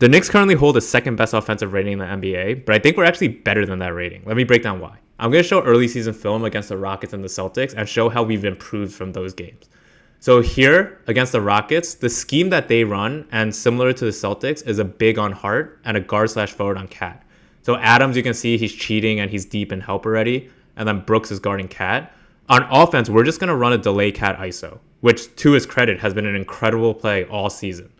The Knicks currently hold the second best offensive rating in the NBA, but I think we're actually better than that rating. Let me break down why. I'm going to show early season film against the Rockets and the Celtics and show how we've improved from those games. So here against the Rockets, the scheme that they run, and similar to the Celtics, is a big on Hart and a guard/forward on Cat. So Adams, you can see he's cheating and he's deep in help already, and then Brooks is guarding Cat. On offense, we're just going to run a delay Cat ISO, which to his credit has been an incredible play all season.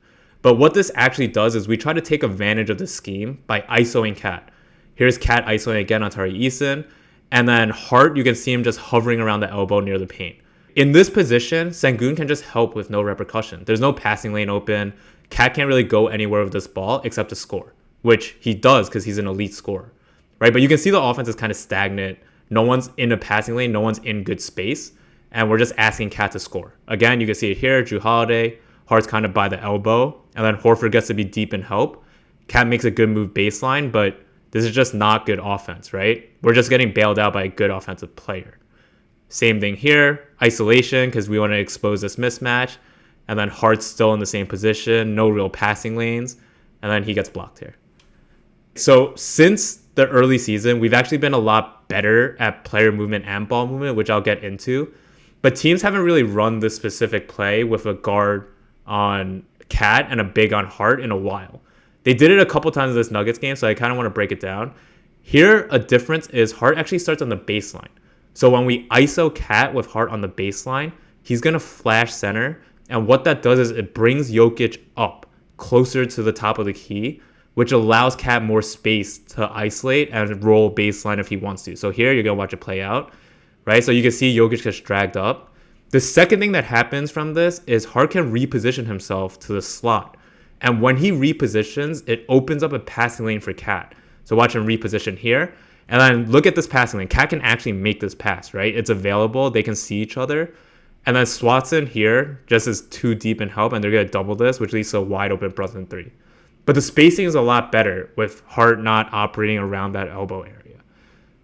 But what this actually does is we try to take advantage of the scheme by ISOing Cat. Here's Cat ISOing again on Tari Eason. And then Hart, you can see him just hovering around the elbow near the paint. In this position, Sengun can just help with no repercussion. There's no passing lane open. Cat can't really go anywhere with this ball except to score, which he does because he's an elite scorer, right? But you can see the offense is kind of stagnant. No one's in a passing lane. No one's in good space. And we're just asking Cat to score. Again, you can see it here. Drew Holiday, Hart's kind of by the elbow. And then Horford gets to be deep in help. Cat makes a good move baseline, but this is just not good offense, right? We're just getting bailed out by a good offensive player. Same thing here. Isolation, because we want to expose this mismatch. And then Hart's still in the same position. No real passing lanes. And then he gets blocked here. So since the early season, we've actually been a lot better at player movement and ball movement, which I'll get into. But teams haven't really run this specific play with a guard on Cat and a big on Hart in a while. They did it a couple times in this Nuggets game, so I kind of want to break it down. Here, a difference is Hart actually starts on the baseline. So when we ISO Cat with Hart on the baseline, he's going to flash center. And what that does is it brings Jokic up closer to the top of the key, which allows Cat more space to isolate and roll baseline if he wants to. So here, you're going to watch it play out, right? So you can see Jokic gets dragged up. The second thing that happens from this is Hart can reposition himself to the slot. And when he repositions, it opens up a passing lane for Cat. So watch him reposition here. And then look at this passing lane. Cat can actually make this pass, right? It's available. They can see each other. And then Swatson here just is too deep in help, and they're going to double this, which leads to a wide open Brunson 3. But the spacing is a lot better with Hart not operating around that elbow area.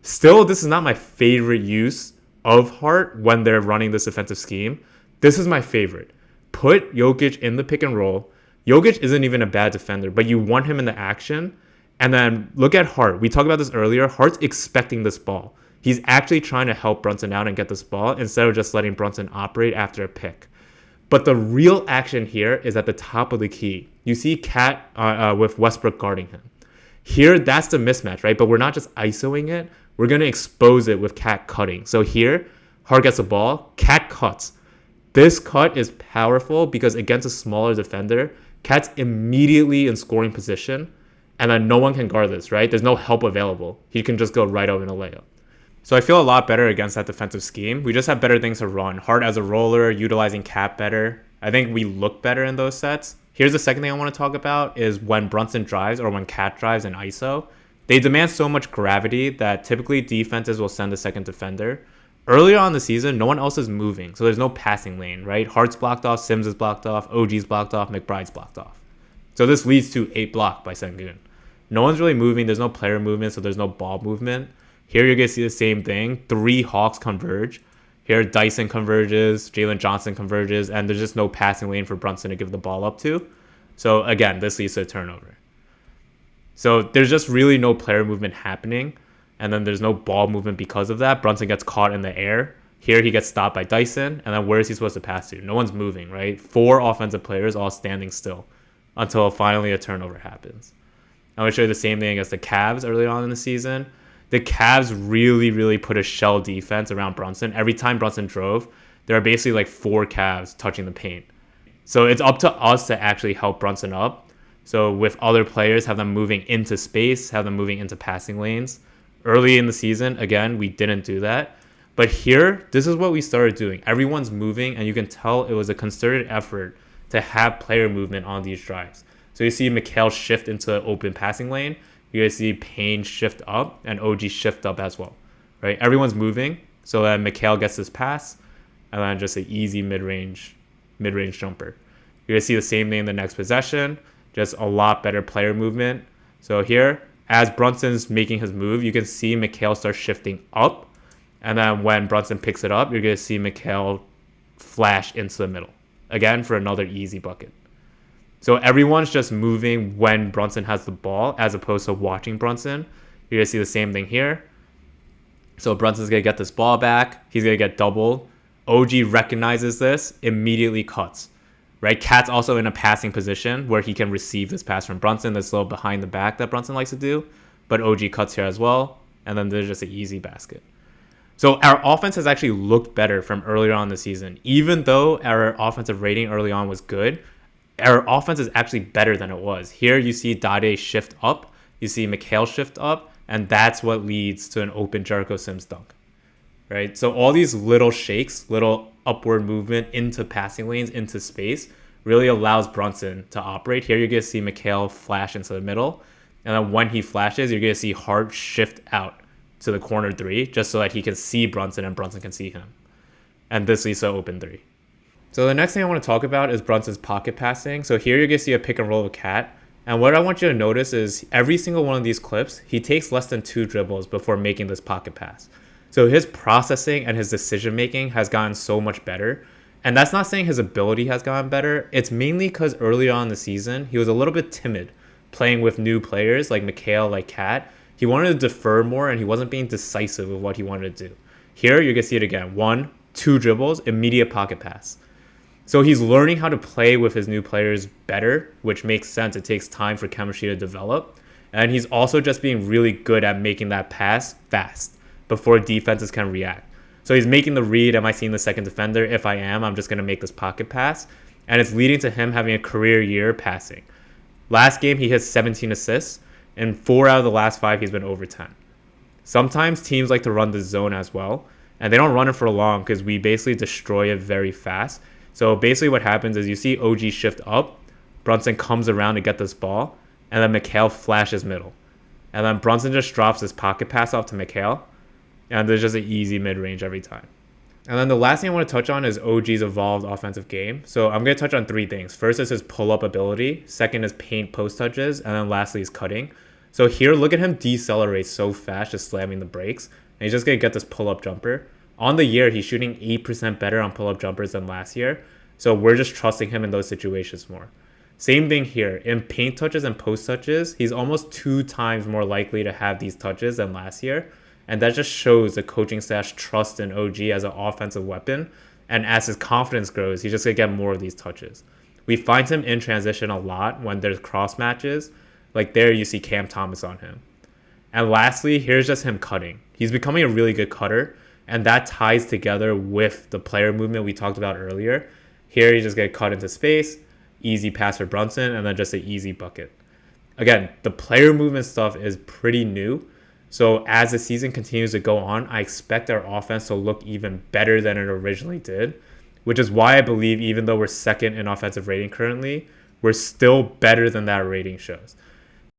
Still, this is not my favorite use of Hart when they're running this defensive scheme. This is my favorite. Put Jokic in the pick and roll. Jokic isn't even a bad defender, but you want him in the action. And then look at Hart. We talked about this earlier. Hart's expecting this ball. He's actually trying to help Brunson out and get this ball instead of just letting Brunson operate after a pick. But the real action here is at the top of the key. You see Cat with Westbrook guarding him. Here, that's the mismatch, right? But we're not just ISOing it. We're going to expose it with Cat cutting. So here, Hart gets the ball. Cat cuts. This cut is powerful because against a smaller defender, Cat's immediately in scoring position. And then no one can guard this, right? There's no help available. He can just go right over in a layup. So I feel a lot better against that defensive scheme. We just have better things to run. Hart as a roller, utilizing Cat better. I think we look better in those sets. Here's the second thing I want to talk about is when Brunson drives or when Cat drives in ISO. They demand so much gravity that typically defenses will send a second defender. Earlier on in the season, no one else is moving, so there's no passing lane, right? Hart's blocked off, Sims is blocked off, OG's blocked off, McBride's blocked off. So this leads to 8 block by Sengun. No one's really moving. There's no player movement, so there's no ball movement. Here you're going to see the same thing. 3 Hawks converge. Here Dyson converges, Jalen Johnson converges, and there's just no passing lane for Brunson to give the ball up to. So again, this leads to a turnover. So there's just really no player movement happening. And then there's no ball movement because of that. Brunson gets caught in the air. Here he gets stopped by Dyson. And then where is he supposed to pass to? No one's moving, right? 4 offensive players all standing still until finally a turnover happens. I'm going to show you the same thing against the Cavs early on in the season. The Cavs really put a shell defense around Brunson. Every time Brunson drove, there are basically like 4 Cavs touching the paint. So it's up to us to actually help Brunson up. So with other players, have them moving into space, have them moving into passing lanes. Early in the season, again, we didn't do that. But here, this is what we started doing. Everyone's moving, and you can tell it was a concerted effort to have player movement on these drives. So you see Mikal shift into open passing lane. You guys see Payne shift up, and OG shift up as well, right? Everyone's moving, so that Mikal gets this pass, and then just an easy mid-range jumper. You're going to see the same thing in the next possession, just a lot better player movement. So here, as Brunson's making his move, you can see Mikal start shifting up. And then when Brunson picks it up, you're going to see Mikal flash into the middle. Again, for another easy bucket. So everyone's just moving when Brunson has the ball as opposed to watching Brunson. You're going to see the same thing here. So Brunson's going to get this ball back. He's going to get doubled. OG recognizes this, immediately cuts. Right? Cat's also in a passing position where he can receive this pass from Brunson. That's a little behind the back that Brunson likes to do. But OG cuts here as well. And then there's just an easy basket. So our offense has actually looked better from earlier on in the season. Even though our offensive rating early on was good, our offense is actually better than it was. Here you see Dade shift up. You see Mikhail shift up. And that's what leads to an open Jericho Sims dunk. Right? So all these little shakes, little upward movement into passing lanes, into space, really allows Brunson to operate. Here you're going to see Mikhail flash into the middle. And then when he flashes, you're going to see Hart shift out to the corner three just so that he can see Brunson and Brunson can see him. And this leads to open three. So the next thing I want to talk about is Brunson's pocket passing. So here you're going to see a pick and roll with Cat. And what I want you to notice is every single one of these clips, he takes less than 2 dribbles before making this pocket pass. So his processing and his decision making has gotten so much better. And that's not saying his ability has gotten better. It's mainly because earlier on in the season, he was a little bit timid playing with new players like Mikhail, like Cat. He wanted to defer more and he wasn't being decisive with what he wanted to do. Here, you're going to see it again. 1, 2 dribbles, immediate pocket pass. So he's learning how to play with his new players better, which makes sense. It takes time for chemistry to develop. And he's also just being really good at making that pass fast before defenses can react. So he's making the read, am I seeing the second defender? If I am, I'm just going to make this pocket pass. And it's leading to him having a career year passing. Last game, he has 17 assists. And 4 out of the last 5, he's been over 10. Sometimes teams like to run the zone as well. And they don't run it for long because we basically destroy it very fast. So basically what happens is you see OG shift up. Brunson comes around to get this ball. And then Mikhail flashes middle. And then Brunson just drops this pocket pass off to Mikhail. And there's just an easy mid-range every time. And then the last thing I want to touch on is OG's evolved offensive game. So I'm going to touch on 3 things. First is his pull-up ability. Second is paint post touches. And then lastly is cutting. So here, look at him decelerate so fast, just slamming the brakes. And he's just going to get this pull-up jumper. On the year, he's shooting 8% better on pull-up jumpers than last year. So we're just trusting him in those situations more. Same thing here. In paint touches and post touches, he's almost 2 times more likely to have these touches than last year. And that just shows the coaching staff's trust in OG as an offensive weapon. And as his confidence grows, he's just going to get more of these touches. We find him in transition a lot when there's cross matches. Like there you see Cam Thomas on him. And lastly, here's just him cutting. He's becoming a really good cutter. And that ties together with the player movement we talked about earlier. Here you just get cut into space, easy pass for Brunson, and then just an easy bucket. Again, the player movement stuff is pretty new. So as the season continues to go on, I expect our offense to look even better than it originally did, which is why I believe even though we're second in offensive rating currently, we're still better than that rating shows.